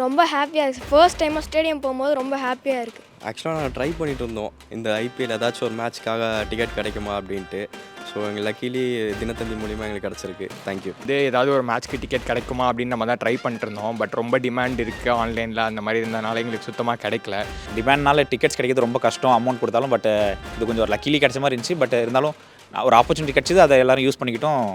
ரொம்ப ஹாப்பியாக இருக்குது. ஃபர்ஸ்ட் டைமாக ஸ்டேடியம் போகும்போது ரொம்ப ஹாப்பியாக இருக்குது. ஆக்சுவலாக நான் ட்ரை பண்ணிட்டு இருந்தோம் இந்த ஐபிஎல் ஏதாச்சும் ஒரு மேட்ச்க்காக டிக்கெட் கிடைக்குமா அப்படின்ட்டு. ஸோ எங்கள் லக்கிலி தினத்தந்தி மூலிமா எங்களுக்கு கிடச்சிருக்கு. தேங்க்யூ. இதே ஏதாவது ஒரு மேட்ச்க்கு டிக்கெட் கிடைக்குமா அப்படின்னு நம்ம தான் ட்ரை பண்ணிட்டு இருந்தோம். பட் ரொம்ப டிமாண்ட் இருக்குது ஆன்லைனில், அந்த மாதிரி இருந்ததுனால எங்களுக்கு சுத்தமாக கிடைக்கல. டிமாண்ட்னால டிக்கெட்ஸ் கிடைக்கிறது ரொம்ப கஷ்டம், அமௌண்ட் கொடுத்தாலும். பட் இது கொஞ்சம் ஒரு லக்கிலி கிடைச்ச மாதிரி இருந்துச்சு. பட் இருந்தாலும் ஒரு ஆப்பர்ச்சுனிட்டி கிடச்சிது, அதை எல்லோரும் யூஸ் பண்ணிக்கிட்டோம்.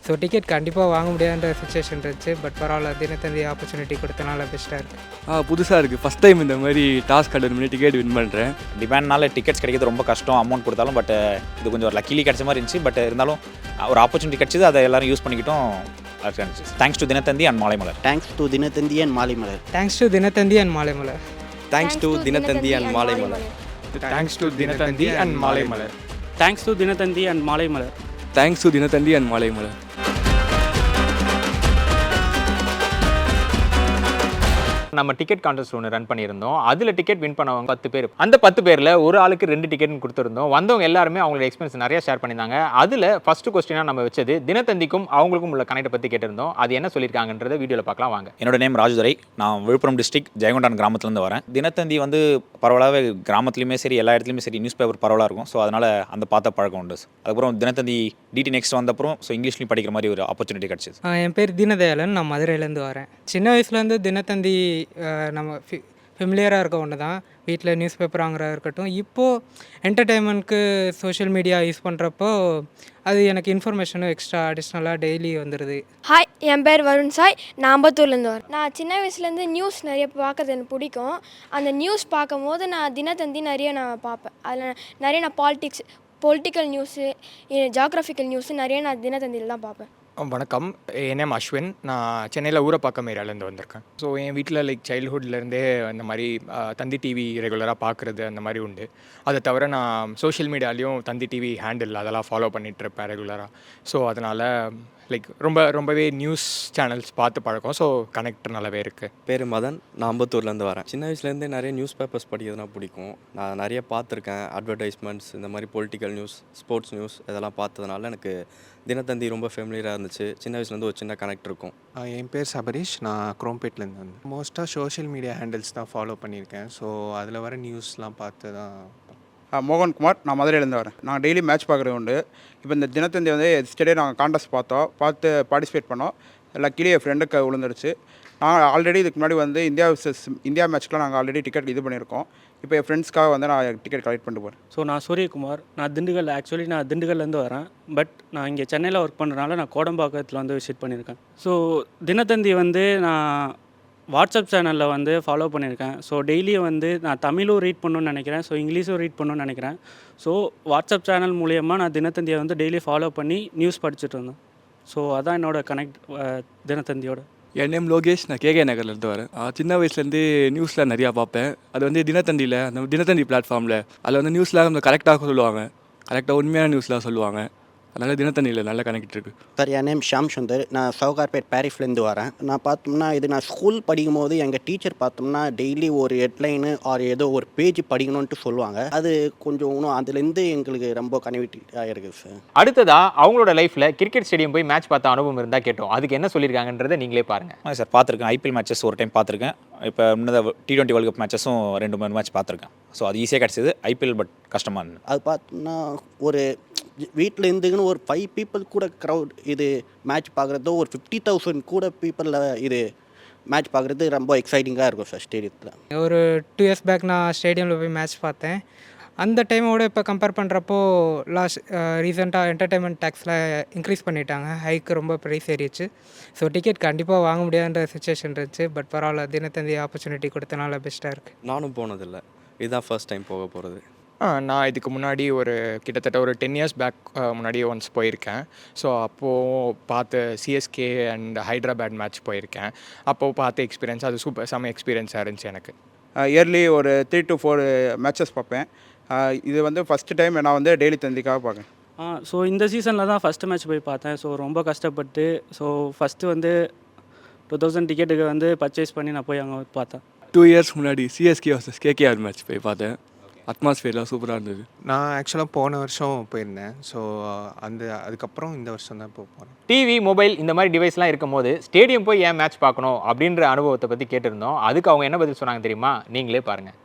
ஸோ டிக்கெட் கண்டிப்பாக வாங்க முடியாத சுச்சுவேஷன் இருந்துச்சு. பட் பரவாயில்ல, தினத்தந்தி ஆப்பர்ச்சுனிட்டி கொடுத்தனால பெஸ்ட்டாக இருக்குது. புதுசாக இருக்குது. ஃபஸ்ட் டைம் இந்த மாதிரி டாஸ்க் அட்டன் பண்ணி டிக்கெட் வின் பண்ணுறேன். டிமாண்ட்னால டிக்கெட்ஸ் கிடைக்கிறது ரொம்ப கஷ்டம், அமௌண்ட் கொடுத்தாலும். பட் இது கொஞ்சம் ஒரு லக்கிலி கிடைச்ச மாதிரி இருந்துச்சு. பட் இருந்தாலும் ஒரு ஆப்பர்ச்சுனிட்டி கிடச்சிது, அதை எல்லோரும் யூஸ் பண்ணிக்கிட்டோம். Thanks to Dinathanthi and Malaimalar. Thanks to Dinathanthi and Malaimalar. Thanks to Dinathanthi and Malaimalar. Thanks to Dinathanthi and Malaimalar. Thanks to Dinathanthi and Malaimalar. Thanks to Dinathanthi and Malaimalar. Thanks to Dinathanthi and Malaimalar. நம்ம டிக்கெட் கான்டெஸ்ட் ஒன்று ரன் பண்ணியிருந்தோம். அதில் டிக்கெட் வின் பண்ணவங்க 10 பேர். அந்த 10 பேரில் ஒரு ஆளுக்கு 2 டிக்கெட்னு கொடுத்துருந்தோம். வந்தவங்க எல்லாருமே அவங்களோட எக்ஸ்பீரியன்ஸ் நிறைய ஷேர் பண்ணியிருந்தாங்க. அதில் ஃபர்ஸ்ட் கொஸ்டினாக நம்ம வச்சது தினத்தந்திக்கும் அவங்களுக்கும் உள்ள கனெக்டை பற்றி கேட்டிருந்தோம். அது என்ன சொல்லியிருக்காங்கன்றத வீடியோவில் பார்க்கலாம் வாங்க. என்னோட நேம் ராஜதுரை. நான் விழுப்புரம் டிஸ்ட்ரிக்ட் ஜெயங்கொண்டான் கிராமத்துலேருந்து வரேன். தினத்தந்தி வந்து பரவலாகவே கிராமத்துலையுமே சரி, எல்லா இடத்துலையுமே சரி, நியூஸ் பேப்பர் பரவலாக இருக்கும். ஸோ அதனால் அந்த பார்த்த பழக்கம் உண்டு. அதுக்கப்புறம் தினத்தந்தி டிடி நெக்ஸ்ட் வந்தப்பறம் ஸோ இங்கிலீஷ்லையும் படிக்கிற மாதிரி ஒரு ஆப்பர்ச்சுனிட்டி கிடச்சிது. என் பேர் தீனதயாளன். நான் மதுரையிலேருந்து வரேன். சின்ன வயசுலேருந்து தினத்தந்தி நம்ம ஃபெமிலியராக இருக்க ஒன்று தான். வீட்டில் நியூஸ் பேப்பர் வாங்குறதா இருக்கட்டும். இப்போது என்டர்டெயின்மெண்ட்க்கு சோஷியல் மீடியா யூஸ் பண்ணுறப்போ அது எனக்கு இன்ஃபர்மேஷனும் எக்ஸ்ட்ரா அடிஷ்னலாக டெய்லி வந்துடுது. ஹாய், என் பேர் வருண் சாய். நான் அம்பத்தூர்லேருந்து வரேன். நான் சின்ன வயசுலேருந்து நியூஸ் நிறைய பார்க்கறது எனக்கு பிடிக்கும். அந்த நியூஸ் பார்க்கும் போது நான் தினத்தந்தி நிறைய நான் பார்ப்பேன். அதில் நிறைய நான் பொலிட்டிக்கல் நியூஸு, ஜியாகிரபிக்கல் நியூஸு நிறைய நான் தினத்தந்தியில் தான் பார்ப்பேன். வணக்கம், என் நேம் அஸ்வின். நான் சென்னையில் ஊரப்பாக்கம் ஏரியாவிலேருந்து வந்திருக்கேன். ஸோ என் வீட்டில் சைல்ட்ஹுட்லேருந்தே அந்த மாதிரி தந்தி டிவி ரெகுலராக பார்க்குறது அந்த மாதிரி உண்டு. அதை தவிர நான் சோஷியல் மீடியாலையும் தந்தி டிவி ஹேண்டில் அதெல்லாம் ஃபாலோ பண்ணிகிட்ருப்பேன் ரெகுலராக. ஸோ அதனால் ரொம்பவே நியூஸ் சேனல்ஸ் பார்த்து பழக்கம். ஸோ கனெக்ட் நல்லாவே இருக்குது. பேர் மதன். நான் அம்பத்தூர்லேருந்து வரேன். சின்ன வயசுலேருந்தே நிறைய நியூஸ் பேப்பர்ஸ் படிக்கிறதுனா பிடிக்கும். நான் நிறைய பார்த்துருக்கேன். அட்வர்டைஸ்மெண்ட்ஸ், இந்த மாதிரி பொலிட்டிக்கல் நியூஸ், ஸ்போர்ட்ஸ் நியூஸ் இதெல்லாம் பார்த்ததுனால எனக்கு தினத்தந்தி ரொம்ப ஃபேமிலியராக இருந்துச்சு. சின்ன வயசுலேருந்து ஒரு சின்ன கனெக்ட் இருக்கும். என் பேர் சபரீஷ். நான் குரோம்பேட்லேருந்து வந்தேன். மோஸ்ட்டாக சோஷியல் மீடியா ஹேண்டில்ஸ் தான் ஃபாலோ பண்ணியிருக்கேன். ஸோ அதில் வர நியூஸ்லாம் பார்த்து தான். மோகன்குமார். நான் மதுரையிலேருந்து வரேன். நான் டெய்லி மேட்ச் பார்க்குறது உண்டு. இப்போ இந்த தினத்தந்தி வந்து எஸ்டர்டே நாங்கள் கான்டெஸ்ட் பார்த்து பார்ட்டிசிபேட் பண்ணோம். லக்கிலி என் ஃப்ரெண்டுக்கு விழுந்துருச்சு. நான் ஆல்ரெடி இதுக்கு முன்னாடி வந்து இந்தியா மேட்ச்க்குலாம் நாங்கள் ஆல்ரெடி டிக்கெட் இது பண்ணியிருக்கோம். இப்போ என் ஃப்ரெண்ட்ஸ்க்காக வந்து நான் டிக்கெட் கலெக்ட் பண்ணிட்டு போகிறேன். ஸோ நான் சூரியகுமார். நான் திண்டுக்கல்லேருந்து வரேன். பட் நான் இங்கே சென்னையில் ஒர்க் பண்ணுறதுனால நான் கோடம்பாக்கத்தில் வந்து விசிட் பண்ணியிருக்கேன். ஸோ தினத்தந்தி வந்து நான் வாட்ஸ்அப் சேனலில் வந்து ஃபாலோ பண்ணியிருக்கேன். ஸோ டெய்லியும் வந்து நான் தமிழும் ரீட் பண்ணணும்னு நினைக்கிறேன். ஸோ இங்கிலீஷும் ரீட் பண்ணணும்னு நினைக்கிறேன். ஸோ வாட்ஸ்அப் சேனல் மூலயமா நான் தினத்தந்தியை வந்து டெய்லி ஃபாலோ பண்ணி நியூஸ் படிச்சுட்டு இருந்தேன். ஸோ அதான் என்னோடய கனெக்ட் தினத்தந்தியோட. என் நேம் லோகேஷ். நான் கேகே நகர்லேருந்து வரேன். சின்ன வயசுலேருந்து நியூஸில் நிறையா பார்ப்பேன். அது வந்து தினத்தந்தியில், அந்த தினத்தந்தி பிளாட்ஃபார்மில் அதில் வந்து நியூஸ்லாம் நம்ம கரெக்டாக சொல்லுவாங்க. கரெக்டாக உண்மையான நியூஸ்லாம் சொல்லுவாங்க. அதனால் தினத்தந்தியில் நல்ல கனெக்ட் இருக்குது. சார், என் நேம் ஷாம் சுந்தர். நான் சவுகார்பேட் பாரிஸ்லேருந்து வரேன். நான் பார்த்தோம்னா நான் ஸ்கூல் படிக்கும் போது எங்கள் டீச்சர் பார்த்தோம்னா டெய்லி ஒரு ஹெட்லைனு ஆர் ஏதோ ஒரு பேஜ் படிக்கணும்ன்ட்டு சொல்லுவாங்க. அது கொஞ்சம் இன்னும் அதுலேருந்து எங்களுக்கு ரொம்ப கனெக்டிவாக இருக்குது சார். அடுத்ததாக அவங்களோட லைஃப்பில் கிரிக்கெட் ஸ்டேடியம் போய் மேட்ச் பார்த்த அனுபவம் இருந்தால் கேட்டோம். அதுக்கு என்ன சொல்லியிருக்காங்கன்றதை நீங்களே பாருங்கள். சார் பார்த்துருக்கேன். ஐபிஎல் மேட்சஸ் ஒரு டைம் பார்த்துருக்கேன். இப்போ முன்னதாக T20 வேர்ல்டு கப் மேட்சஸும் 2-3 மேட்ச் பார்த்துருக்கேன். ஸோ அது ஈஸியாக கிடச்சிது. ஐபிஎல் பட் கஷ்டமாக இருந்தது. அது பார்த்தோம்னா ஒரு வீட்டில் இருந்துக்குன்னு ஒரு 5 பீப்புள் கூட க்ரௌட் இது மேட்ச் பார்க்குறதோ ஒரு 50,000 கூட பீப்புளில் இது மேட்ச் பார்க்குறது ரொம்ப எக்ஸைட்டிங்காக இருக்கும் சார் ஸ்டேடியத்தில். ஒரு 2 இயர்ஸ் பேக் நான் ஸ்டேடியமில் போய் மேட்ச் பார்த்தேன். அந்த டைமோட இப்போ கம்பேர் பண்ணுறப்போ ரீசெண்டாக என்டர்டெயின்மெண்ட் டேக்ஸில் இன்க்ரீஸ் பண்ணிட்டாங்க. ஹைக்கு ரொம்ப ப்ரைஸ் ஏறிச்சு. ஸோ டிக்கெட் கண்டிப்பாக வாங்க முடியாத சுச்சுவேஷன் இருந்துச்சு. பட் பரவாயில்ல, தினத்தந்தி ஆப்பர்ச்சுனிட்டி கொடுத்தனால பெஸ்ட்டாக இருக்குது. நானும் போனதில்லை. இதுதான் ஃபர்ஸ்ட் டைம் போக போகிறது. நான் இதுக்கு முன்னாடி கிட்டத்தட்ட ஒரு 10 இயர்ஸ் பேக் முன்னாடி ஒன்ஸ் போயிருக்கேன். ஸோ அப்போது பார்த்த சிஎஸ்கே அண்ட் ஹைதராபாத் மேட்ச் போயிருக்கேன். அப்போது பார்த்த எக்ஸ்பீரியன்ஸ் அது செம்ம எக்ஸ்பீரியன்ஸாக இருந்துச்சு எனக்கு. இயர்லி ஒரு 3 to 4 மேட்சஸ் பார்ப்பேன். இது வந்து ஃபஸ்ட்டு டைம் நான் வந்து டெய்லி தந்திக்காக பார்க்கேன். ஸோ இந்த சீசனில் தான் ஃபஸ்ட்டு மேட்ச் போய் பார்த்தேன். ஸோ ரொம்ப கஷ்டப்பட்டு ஃபஸ்ட்டு வந்து 2000 டிக்கெட்டுக்கு வந்து பர்ச்சேஸ் பண்ணி நான் போய் அங்கே பார்த்தேன். 2 இயர்ஸ் முன்னாடி சிஎஸ்கே vs KKR மேட்ச் போய் பார்த்தேன். அட்மாஸ்ஃபியர்லாம் சூப்பராக இருந்தது. நான் ஆக்சுவலாக போன வருஷம் போயிருந்தேன். ஸோ அதுக்கப்புறம் இந்த வருஷம் தான் போகிறேன். டிவி, மொபைல் இந்த மாதிரி டிவைஸ்லாம் இருக்கும்போது ஸ்டேடியம் போய் ஏன் மேட்ச் பார்க்கணும் அப்படின்ற அனுபவத்தை பற்றி கேட்டிருந்தோம். அதுக்கு அவங்க என்ன பதில் சொன்னாங்க தெரியுமா? நீங்களே பாருங்கள்.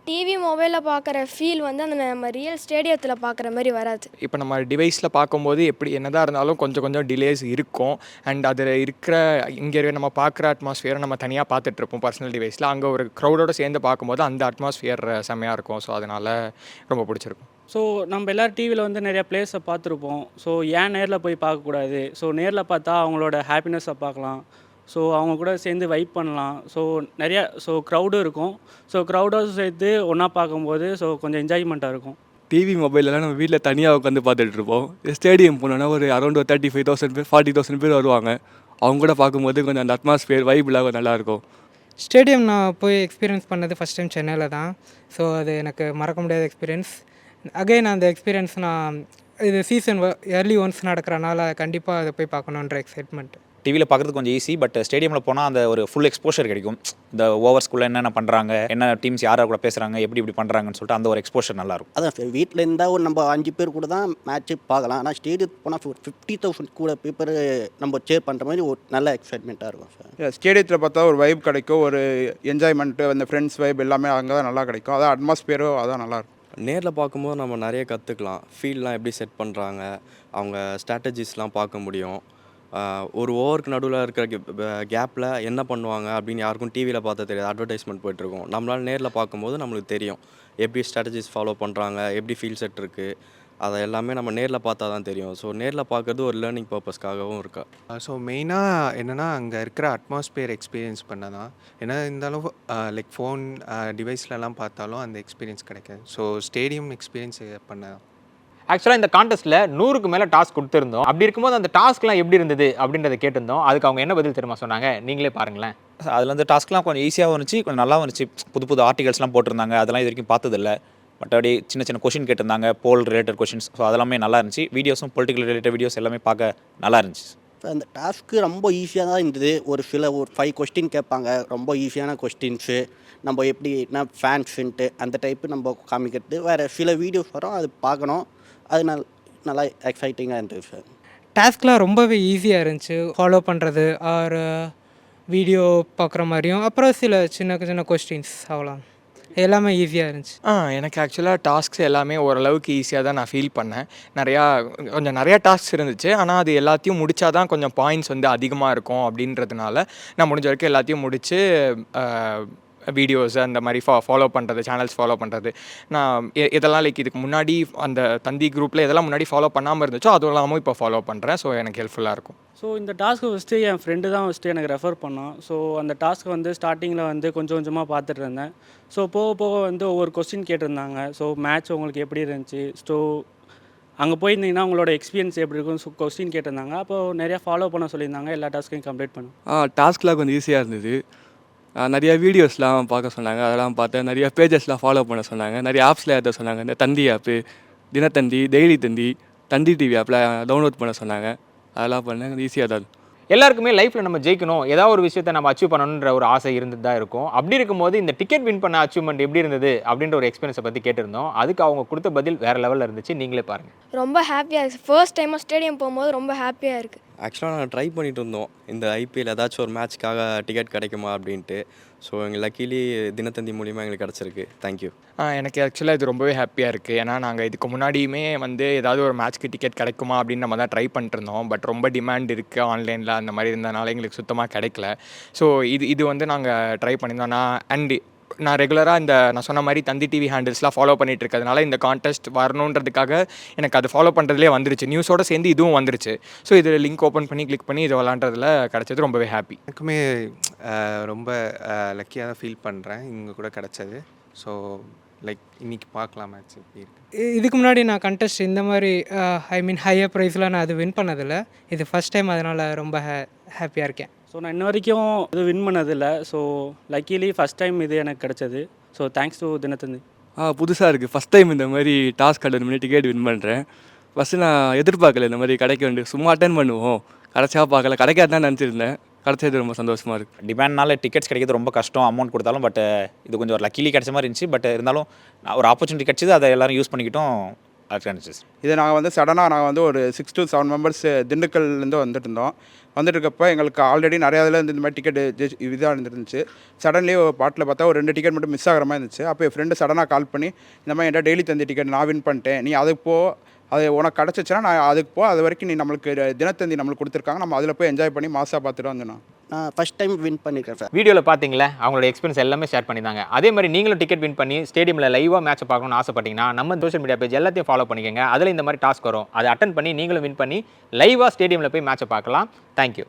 டிவி மொபைலில் பார்க்குற ஃபீல் வந்து அந்த நம்ம ரியல் ஸ்டேடியத்தில் பார்க்குற மாதிரி வராது. இப்போ நம்ம டிவைஸில் பார்க்கும்போது எப்படி என்னதான் இருந்தாலும் கொஞ்சம் டிலேஸ் இருக்கும். அண்ட் அதில் இருக்கிற இங்கே நம்ம பார்க்குற அட்மாஸ்ஃபியரை நம்ம தனியாக பார்த்துட்ருப்போம் பர்சனல் டிவைஸில். அங்கே ஒரு க்ரௌடோடு சேர்ந்து பார்க்கும்போது அந்த அட்மாஸ்ஃபியர் செம்மையாக இருக்கும். ஸோ அதனால் ரொம்ப பிடிச்சிருக்கும். ஸோ நம்ம எல்லோரும் டிவியில் வந்து நிறையா பிளேஸை பார்த்துருப்போம். ஸோ ஏன் நேரில் போய் பார்க்கக்கூடாது? ஸோ நேரில் பார்த்தா அவங்களோட ஹாப்பினஸை பார்க்கலாம். ஸோ அவங்க கூட சேர்ந்து வைப் பண்ணலாம். ஸோ நிறையா க்ரௌடும் இருக்கும். ஸோ க்ரௌடோடு சேர்த்து ஒன்றா பார்க்கும்போது கொஞ்சம் என்ஜாய்மெண்ட்டாக இருக்கும். டிவி மொபைலெலாம் நம்ம வீட்டில் தனியாக உட்காந்து பார்த்துட்டு இருப்போம். ஸ்டேடியம் போனோன்னா ஒரு அரௌண்ட் 35,000 பேர் 40,000 பேர் வருவாங்க. அவங்க கூட பார்க்கும்போது கொஞ்சம் அந்த அட்மாஸ்ஃபியர் வைப்லாம் நல்லாயிருக்கும். ஸ்டேடியம் நான் போய் எக்ஸ்பீரியன்ஸ் பண்ணது ஃபஸ்ட் டைம் சென்னையில் தான். ஸோ அது எனக்கு மறக்க முடியாத எக்ஸ்பீரியன்ஸ். அகைன் அந்த எக்ஸ்பீரியன்ஸ் நான் இது சீசன் இயர்லி ஒன்ஸ் நடக்கிறனால கண்டிப்பாக அதை போய் பார்க்கணுன்ற எக்ஸைட்மெண்ட். டிவியில் பார்க்குறது கொஞ்சம் ஈஸி, பட் ஸ்டேடியமில் போனால் அந்த ஒரு ஃபுல் எக்ஸ்போஷர் கிடைக்கும். இந்த ஓவர்ஸ்குள்ளே என்னென்ன பண்ணுறாங்க, என்ன டீம்ஸ் யார் கூட பேசுகிறாங்க, எப்படி பண்ணுறாங்கன்னு சொல்லிட்டு அந்த ஒரு எக்ஸ்போஷர் நல்லாயிருக்கும். அதான் சார், வீட்டில் இருந்தால் ஒரு நம்ம 5 பேர் கூட தான் மேட்ச்சு பார்க்கலாம். ஆனால் ஸ்டேடியத்துக்கு போனால் 50,000 கூட பேப்பர் நம்ம சேர் பண்ணுற மாதிரி ஒரு நல்ல எக்ஸைட்மெண்ட்டாக இருக்கும் சார். ஸ்டேடியத்தில் பார்த்தா ஒரு வைப் கிடைக்கும், ஒரு என்ஜாய்மெண்ட்டு, அந்த ஃப்ரெண்ட்ஸ் வைப் எல்லாமே அங்கே தான் நல்லா கிடைக்கும். அதான் அட்மாஸ்பியரும் அதான் நல்லாயிருக்கும். நேரில் பார்க்கும்போது நம்ம நிறைய கற்றுக்கலாம். ஃபீல்ட்லாம் எப்படி செட் பண்ணுறாங்க, அவங்க ஸ்ட்ராட்டஜிஸ்லாம் பார்க்க முடியும். ஒரு ஓவருக்கு நடுவில் இருக்கிற கேப்பில் என்ன பண்ணுவாங்க அப்படின்னு யாருக்கும் டிவியில் பார்த்தா தெரியாது. அட்வர்டைஸ்மெண்ட் போய்ட்டுருக்கோம். நம்மளால் நேரில் பார்க்கும்போது நம்மளுக்கு தெரியும் எப்படி ஸ்ட்ராட்டஜிஸ் ஃபாலோ பண்ணுறாங்க, எப்படி ஃபீல்ட் செட் இருக்குது, அதை எல்லாமே நம்ம நேரில் பார்த்தா தான் தெரியும். ஸோ நேரில் பார்க்குறது ஒரு லேர்னிங் பர்பஸ்க்காகவும் இருக்கா. ஸோ மெயினாக என்னென்னா அங்கே இருக்கிற அட்மாஸ்பியர் எக்ஸ்பீரியன்ஸ் பண்ண தான். ஏன்னா இருந்தாலும் லைக் ஃபோன் டிவைஸ்லலாம் பார்த்தாலும் அந்த எக்ஸ்பீரியன்ஸ் கிடைக்காது. ஸோ ஸ்டேடியம் எக்ஸ்பீரியன்ஸ் பண்ண தான். ஆக்சுவலாக இந்த கான்டெஸ்ட்டில் 100க்கு மேலே டாஸ்க் கொடுத்துருந்தோம். அப்படி இருக்கும்போது அந்த டாஸ்க்லாம் எப்படி இருந்தது அப்படின்றத கேட்டிருந்தோம். அதுக்கு அவங்க என்ன பதில் தெரியுமா சொன்னாங்க? நீங்களே பாருங்களேன். அதில் வந்து டாஸ்க்லாம் கொஞ்சம் ஈஸியாகவும் இருந்துச்சு, கொஞ்சம் நல்லாவும் இருந்துச்சு. புது ஆர்டிகல்ஸ்லாம் போட்டிருந்தாங்க, அதெல்லாம் இது வரைக்கும் பார்த்ததில்ல. பட் அப்படியே சின்ன கொஷின் கேட்டிருந்தாங்க, போல் ரிலேட்டட் கொஷின்ஸ். ஸோ அதெல்லாமே நல்லா இருந்துச்சு. வீடியோஸும் பொலிட்டிக்கல் ரிலேட்டட் வீடியோஸ் எல்லாமே பார்க்க நல்லா இருந்துச்சு. ஸோ அந்த டாஸ்க்கு ரொம்ப ஈஸியாக தான் இருந்தது. ஒரு 5 கொஸ்டின் கேட்பாங்க, ரொம்ப ஈஸியான கொஸ்டின்ஸு. நம்ம எப்படி ஃபேன்ஸுன்ட்டு அந்த டைப்பு நம்ம காமிக்கிறது. வேறு சில வீடியோஸ் வரும், அது பார்க்கணும். அது நல்லா எக்ஸைட்டிங்காக இருந்தது சார். டாஸ்க்லாம் ரொம்பவே ஈஸியாக இருந்துச்சு ஃபாலோ பண்ணுறது. ஆர் வீடியோ பார்க்குற மாதிரியும், அப்புறம் சில சின்ன கொஸ்டின்ஸ், அவ்வளோ எல்லாமே ஈஸியாக இருந்துச்சு. எனக்கு ஆக்சுவலாக டாஸ்க்ஸ் எல்லாமே ஓரளவுக்கு ஈஸியாக தான் நான் ஃபீல் பண்ணேன். கொஞ்சம் நிறையா டாஸ்க்ஸ் இருந்துச்சு. ஆனால் அது எல்லாத்தையும் முடித்தா தான் கொஞ்சம் பாயிண்ட்ஸ் வந்து அதிகமாக இருக்கும் அப்படின்றதுனால நான் முடிஞ்ச வரைக்கும் எல்லாத்தையும் முடித்து வீடியோஸ் அந்த மாதிரி ஃபாலோ பண்ணுறது, சேனல்ஸ் ஃபாலோ பண்ணுறது. நான் இதெல்லாம் லைக் இதுக்கு முன்னாடி அந்த தந்தி குரூப்பில் இதெல்லாம் முன்னாடி ஃபாலோ பண்ணாமல் இருந்துச்சோ அதுவும் இல்லாமல் இப்போ ஃபாலோ பண்ணுறேன். ஸோ எனக்கு ஹெல்ப்ஃபுல்லாக இருக்கும். ஸோ இந்த டாஸ்க்கு ஃபஸ்ட்டு என் ஃப்ரெண்டு தான் எனக்கு ரெஃபர் பண்ணான். ஸோ அந்த டாஸ்க்கு வந்து ஸ்டார்டிங்கில் வந்து கொஞ்சமாக பார்த்துட்டு இருந்தேன். ஸோ போக வந்து ஒவ்வொரு கொஸ்டின் கேட்டிருந்தாங்க. ஸோ மேட்ச் உங்களுக்கு எப்படி இருந்துச்சு, ஸோ அங்கே போயிருந்தீங்கன்னா உங்களோட எக்ஸ்பீரியன்ஸ் எப்படி இருக்கும், ஸோ கொஸ்டின் கேட்டிருந்தாங்க. அப்போது நிறையா ஃபாலோ பண்ண சொல்லியிருந்தாங்க. எல்லா டாஸ்க்கையும் கம்ப்ளீட் பண்ணேன். டாஸ்க்லாம் கொஞ்சம் ஈஸியாக இருந்தது. நிறையா வீடியோஸ்லாம் பார்க்க சொன்னாங்க, அதெல்லாம் பார்த்தேன். நிறையா பேஜஸ்லாம் ஃபாலோ பண்ண சொன்னாங்க. நிறைய ஆப்ஸில் ஏற்ற சொன்னாங்க. இந்த தந்தி ஆப்பு, தினத்தந்தி, டெய்லி தந்தி, தந்தி டிவி ஆப்பில் டவுன்லோட் பண்ண சொன்னாங்க. அதெல்லாம் பண்ணேன். ஈஸியாக தான். எல்லாருக்குமே லைஃப்பில் நம்ம ஜெயிக்கணும், ஏதாவது ஒரு விஷயத்தை நம்ம அச்சீவ் பண்ணணுன்ற ஒரு ஆசை இருந்துட்டு தான் இருக்கும். அப்படி இருக்கும்போது இந்த டிக்கெட் வின் பண்ண அச்சீவ்மெண்ட் எப்படி இருந்தது அப்படின்ற ஒரு எக்ஸ்பீரியன்ஸை பற்றி கேட்டிருந்தோம். அதுக்கு அவங்க கொடுத்த பதில் வேறு லெவலில் இருந்துச்சு. நீங்களே பாருங்கள். ரொம்ப ஹாப்பியாக இருக்குது. ஃபர்ஸ்ட் டைமாக ஸ்டேடியம் போகும்போது ரொம்ப ஹாப்பியாக இருக்குது. ஆக்சுவலாக நாங்கள் ட்ரை பண்ணிட்டு இருந்தோம் இந்த ஐபிஎல் ஏதாச்சும் ஒரு மேட்ச்க்காக டிக்கெட் கிடைக்குமா அப்படின்ட்டு. ஸோ எங்கள் லக்கிலி தினத்தந்தி மூலிமா எங்களுக்கு கிடச்சிருக்கு. தேங்க்யூ. எனக்கு ஆக்சுவலாக இது ரொம்பவே ஹாப்பியாக இருக்குது. ஏன்னா நாங்கள் இதுக்கு முன்னாடியுமே வந்து ஏதாவது ஒரு மேட்ச்க்கு டிக்கெட் கிடைக்குமா அப்படின்னு நம்ம தான் ட்ரை பண்ணிட்டுருந்தோம். பட் ரொம்ப டிமாண்ட் இருக்குது ஆன்லைனில், அந்த மாதிரி இருந்ததுனால எங்களுக்கு சுத்தமாக கிடைக்கல. ஸோ இது வந்து நாங்கள் ட்ரை பண்ணியிருந்தோம். நான் ரெகுலராக நான் சொன்ன மாதிரி தந்தி டிவி ஹேண்டில்ஸ்லாம் ஃபாலோ பண்ணிட்டு இருக்கிறதுனால இந்த கான்டெஸ்ட் வரணுன்றதுக்காக எனக்கு அது ஃபாலோ பண்ணுறதுலேயே வந்துருச்சு. நியூஸோடு சேர்ந்து இதுவும் வந்துருச்சு. ஸோ இதில் லிங்க் ஓப்பன் பண்ணி கிளிக் பண்ணி இது விளாண்டதில் கிடச்சது ரொம்பவே ஹாப்பி. எனக்குமே ரொம்ப லக்கியாக தான் ஃபீல் பண்ணுறேன் இங்கே கூட கிடச்சது. ஸோ லைக் இன்றைக்கி பார்க்கலாம் மேட்ச் எப்படி இருக்குது. இதுக்கு முன்னாடி நான் கண்டெஸ்ட் இந்த மாதிரி ஹையர் ப்ரைஸில் நான் அது வின் பண்ணதில்லை. இது ஃபஸ்ட் டைம், அதனால் ரொம்ப ஹாப்பியாக இருக்கேன். ஸோ நான் இன்ன வரைக்கும் இது வின் பண்ணதில்லை. ஸோ லக்கிலி ஃபஸ்ட் டைம் இது எனக்கு கிடச்சது. So thanks to Dinathanthi. புதுசாக இருக்குது. ஃபஸ்ட் டைம் இந்த மாதிரி டாஸ்க் அட்டன் பண்ணி டிக்கெட் வின் பண்ணுறேன். ஃபஸ்ட்டு நான் எதிர்பார்க்கல இந்த மாதிரி கிடைக்க வேண்டிய. சும்மா அட்டன் பண்ணுவோம், கிடைச்சா பார்க்கல, கிடைக்காதான் நினச்சிருந்தேன். கிடச்சது ரொம்ப சந்தோஷமாக இருக்குது. டிமாண்ட்னால டிக்கெட்ஸ் கிடைக்கிறது ரொம்ப கஷ்டம், அமௌண்ட் கொடுத்தாலும். பட் இது கொஞ்சம் ஒரு லக்கிலி கிடைச்ச மாதிரி இருந்துச்சு. பட் இருந்தாலும் ஒரு ஆப்பர்ச்சுனிட்டி கிடச்சிது, அதை எல்லாரும் யூஸ் பண்ணிக்கிட்டோம். அது இருந்துச்சு. இது நாங்கள் வந்து சடனாக நாங்கள் வந்து ஒரு 6 to 7 மெம்பர்ஸ் திண்டுக்கல்லேருந்து வந்துட்டு இருந்தோம். வந்துட்டு இருக்கப்போ எங்களுக்கு ஆல்ரெடி நிறையா இதில் இந்த மாதிரி டிக்கெட் இதாக இருந்துருந்துச்சு. சடன்லி பாட்டில் பார்த்தா ஒரு 2 டிக்கெட் மட்டும் மிஸ் ஆகிற மாதிரி இருந்துச்சு. அப்போ என் ஃப்ரெண்டு சடனாக கால் பண்ணி இந்த மாதிரி என்கிட்ட டெய்லி தந்தி டிக்கெட் நான் வின் பண்ணிட்டேன், நீ அதுக்கு போ, அது உனக்கு கிடச்சிச்சுன்னா நான் அதுக்கு போ, அது வரைக்கும் நீ நம்மளுக்கு தினத்தந்தி நம்மளுக்கு கொடுத்துருக்காங்க, நம்ம அதில் போய் என்ஜாய் பண்ணி மாசாக பார்த்துட்டு வந்தோம். நான் ஃபஸ்ட் டைம் வின் பண்ணியிருக்கேன் சார். வீடியோவில் பார்த்தீங்களா அவங்களோட எக்ஸ்பீரியன்ஸ் எல்லாமே ஷேர் பண்ணியிருந்தாங்க. அதே மாதிரி நீங்களும் டிக்கெட் வின் பண்ணி ஸ்டேடியமில் லைவாக மேட்ச் பார்க்கணும்னு ஆசைப்பட்டீங்கன்னா நம்ம சோஷியல் மீடியா பேஜ் எல்லாத்தையும் ஃபாலோ பண்ணிக்கோங்க. அதில் இந்த மாதிரி டாஸ்க் வரும், அதை அட்டன் பண்ணி நீங்களும் வின் பண்ணி லைவாக ஸ்டேடியமில் போய் மேட்சை பார்க்கலாம். தேங்க்யூ.